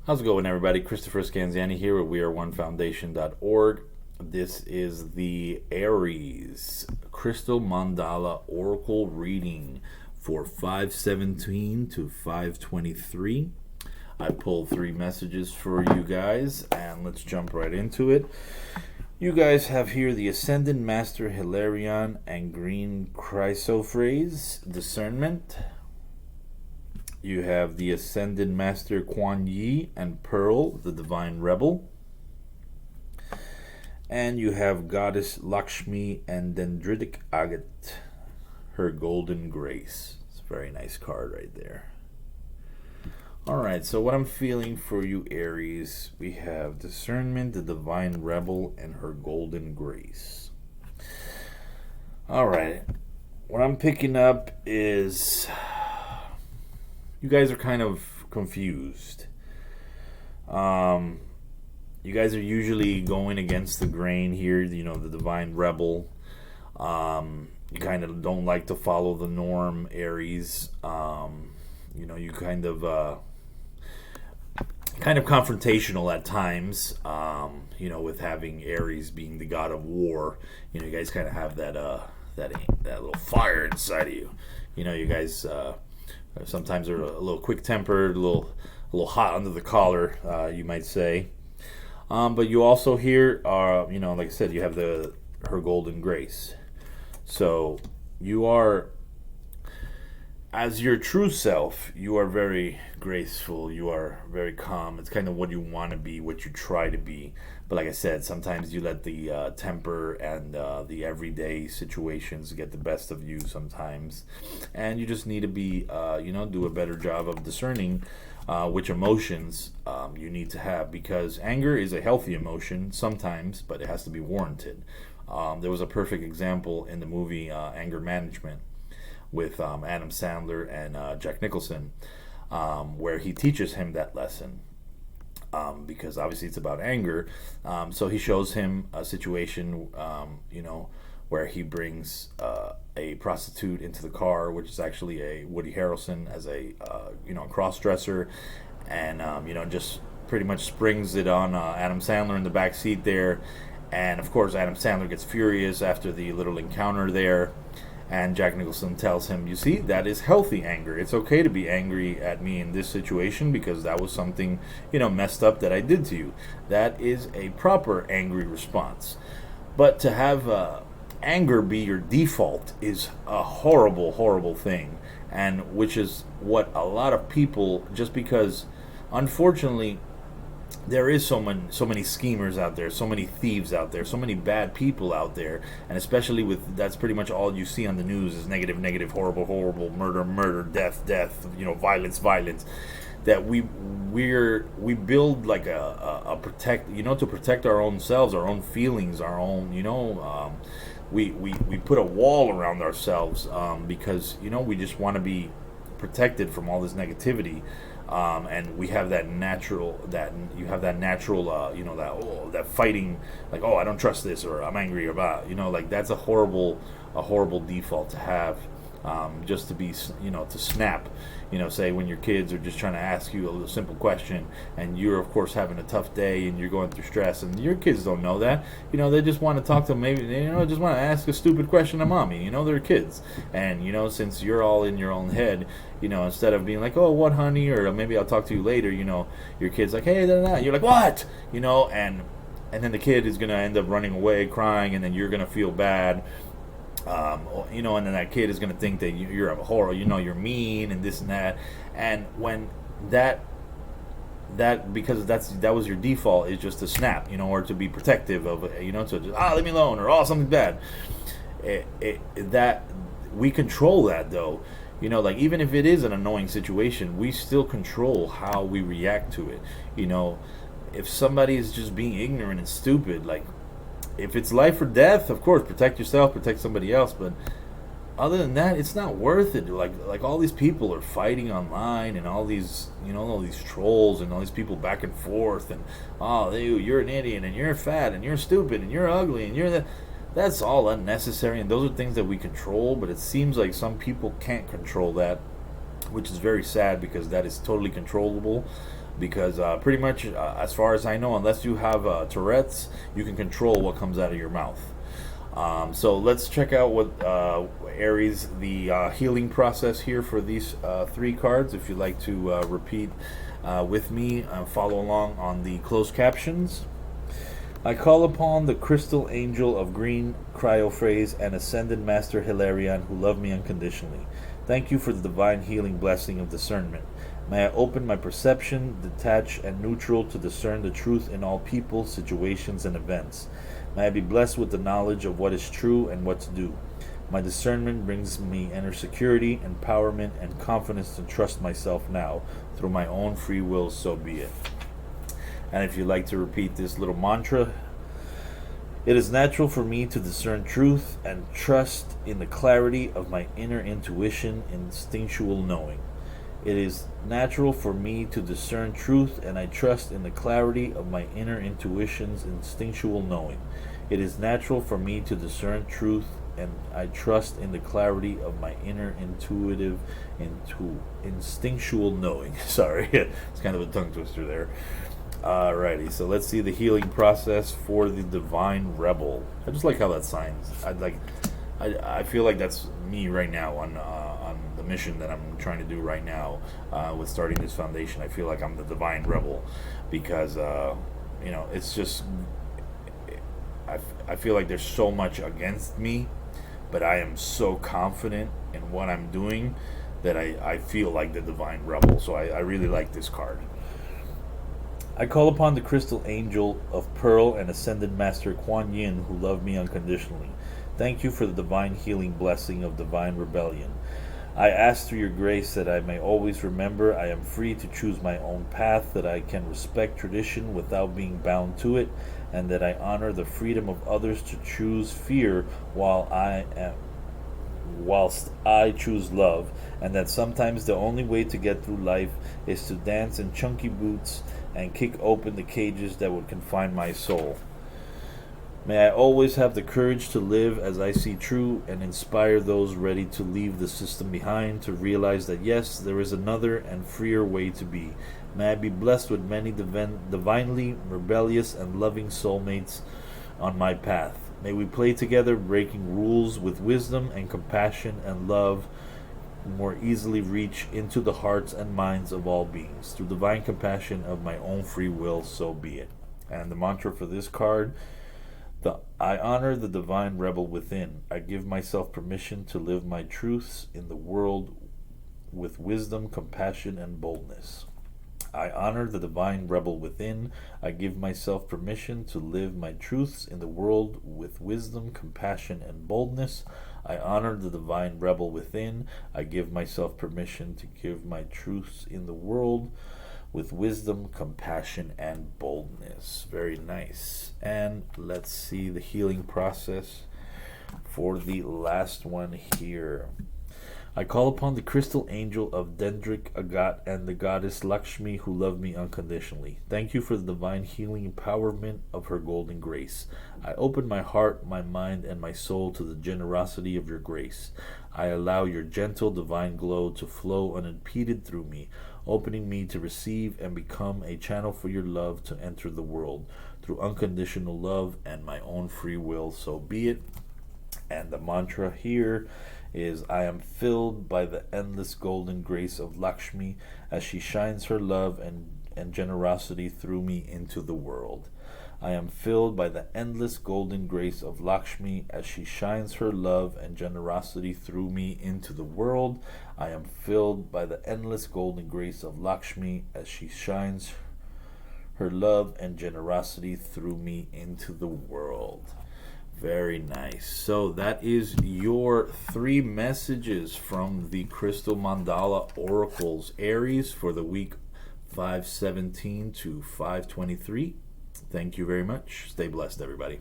How's it going, everybody? Christopher Scanziani here with weareonefoundation.org. This is the Aries Crystal Mandala Oracle reading for 5/17 to 5/23. I pulled three messages for you guys, and let's jump right into it. You guys have here the Ascended Master Hilarion and Green Chrysophrase Discernment. You have the Ascended Master Kuan Yi and Pearl, the Divine Rebel. And you have Goddess Lakshmi and Dendritic Agate, her Golden Grace. It's a very nice card right there. Alright, so what I'm feeling for you, Aries, we have Discernment, the Divine Rebel, and her Golden Grace. Alright, what I'm picking up is you guys are kind of confused. You guys are usually going against the grain here, the divine rebel. You kind of don't like to follow the norm, Aries. You kind of confrontational at times, with having Aries being the god of war. You guys kind of have that little fire inside of you. You guys sometimes are a little quick-tempered, a little hot under the collar, you might say. But you also here are, like I said, you have her Golden Grace. So you are, as your true self, you are very graceful. You are very calm. It's kind of what you want to be, what you try to be. But like I said, sometimes you let the temper and the everyday situations get the best of you sometimes. And you just need to be, do a better job of discerning which emotions you need to have. Because anger is a healthy emotion sometimes, but it has to be warranted. There was a perfect example in the movie Anger Management with Adam Sandler and Jack Nicholson, where he teaches him that lesson. Because obviously it's about anger. So he shows him a situation, where he brings a prostitute into the car, which is actually a Woody Harrelson as a cross-dresser, and just pretty much springs it on Adam Sandler in the back seat there. And of course Adam Sandler gets furious after the little encounter there. And Jack Nicholson tells him, you see, that is healthy anger. It's okay to be angry at me in this situation because that was something, messed up that I did to you. That is a proper angry response. But to have anger be your default is a horrible, horrible thing. And which is what a lot of people, just because, unfortunately, there is so many schemers out there, so many thieves out there, so many bad people out there, and especially that's pretty much all you see on the news is negative, horrible, murder, death, violence. That we build like a protect, to protect our own selves, our own feelings, our own, we put a wall around ourselves because we just want to be protected from all this negativity. And we have that natural that fighting, like, oh, I don't trust this, or I'm angry about, like that's a horrible default to have, just to be, to snap, say when your kids are just trying to ask you a little simple question, and you're of course having a tough day and you're going through stress, and your kids don't know that, they just want to talk to, maybe, just want to ask a stupid question to mommy, they're kids, and since you're all in your own head, instead of being like, oh, what, honey, or maybe I'll talk to you later, your kid's like, hey, you're like, what, and then the kid is gonna end up running away crying, and then you're gonna feel bad. And then that kid is going to think that you're a horror, you're mean and this and that. And when because that was your default, is just to snap, or to be protective of, to just, leave me alone, or, something bad. That we control that, though. Like, even if it is an annoying situation, we still control how we react to it. If somebody is just being ignorant and stupid, like, if it's life or death, of course, protect yourself, protect somebody else. But other than that, it's not worth it. Like all these people are fighting online, and all these, all these trolls, and all these people back and forth, and you're an idiot, and you're fat, and you're stupid, and you're ugly, and you're that. That's all unnecessary, and those are things that we control. But it seems like some people can't control that, which is very sad, because that is totally controllable. because pretty much, as far as I know, unless you have Tourette's, you can control what comes out of your mouth. So let's check out what Aries, the healing process here for these three cards. If you'd like to repeat with me, follow along on the closed captions. I call upon the crystal angel of green cryophrase and ascended master Hilarion who love me unconditionally. Thank you for the divine healing blessing of discernment. May I open my perception, detached and neutral, to discern the truth in all people, situations, and events. May I be blessed with the knowledge of what is true and what to do. My discernment brings me inner security, empowerment, and confidence to trust myself now. Through my own free will, so be it. And if you'd like to repeat this little mantra, it is natural for me to discern truth and trust in the clarity of my inner intuition, instinctual knowing. It is natural for me to discern truth, and I trust in the clarity of my inner intuition's instinctual knowing. It is natural for me to discern truth, and I trust in the clarity of my inner instinctual knowing. Sorry, it's kind of a tongue twister there. Alrighty, so let's see the healing process for the Divine Rebel. I just like how that signs. I feel like that's me right now on the mission that I'm trying to do right now with starting this foundation. I feel like I'm the Divine Rebel because it's just I feel like there's so much against me, but I am so confident in what I'm doing that I feel like the Divine Rebel. So I really like this card. I call upon the crystal angel of pearl and ascended master Kuan Yin who love me unconditionally. Thank you for the divine healing blessing of divine rebellion. I ask through your grace that I may always remember I am free to choose my own path, that I can respect tradition without being bound to it, and that I honor the freedom of others to choose fear whilst I choose love, and that sometimes the only way to get through life is to dance in chunky boots and kick open the cages that would confine my soul. May I always have the courage to live as I see true and inspire those ready to leave the system behind to realize that yes, there is another and freer way to be. May I be blessed with many divinely rebellious and loving soulmates on my path. May we play together, breaking rules with wisdom and compassion and love, more easily reach into the hearts and minds of all beings. Through divine compassion of my own free will, so be it. And the mantra for this card, I honor the divine rebel within. I give myself permission to live my truths in the world with wisdom, compassion, and boldness. I honor the divine rebel within. I give myself permission to live my truths in the world with wisdom, compassion, and boldness. I honor the divine rebel within. I give myself permission to give my truths in the world with wisdom, compassion, and boldness. Very nice. And let's see the healing process for the last one here. I call upon the crystal angel of Dendric Agat and the goddess Lakshmi who love me unconditionally. Thank you for the divine healing empowerment of her golden grace. I open my heart, my mind, and my soul to the generosity of your grace. I allow your gentle divine glow to flow unimpeded through me, opening me to receive and become a channel for your love to enter the world through unconditional love and my own free will, so be it. And the mantra here is, I am filled by the endless golden grace of Lakshmi as she shines her love and generosity through me into the world. I am filled by the endless golden grace of Lakshmi as she shines her love and generosity through me into the world. I am filled by the endless golden grace of Lakshmi as she shines her love and generosity through me into the world. Very nice. So that is your 3 messages from the Crystal Mandala Oracles Aries for the week 5/17 to 5/23. Thank you very much. Stay blessed, everybody.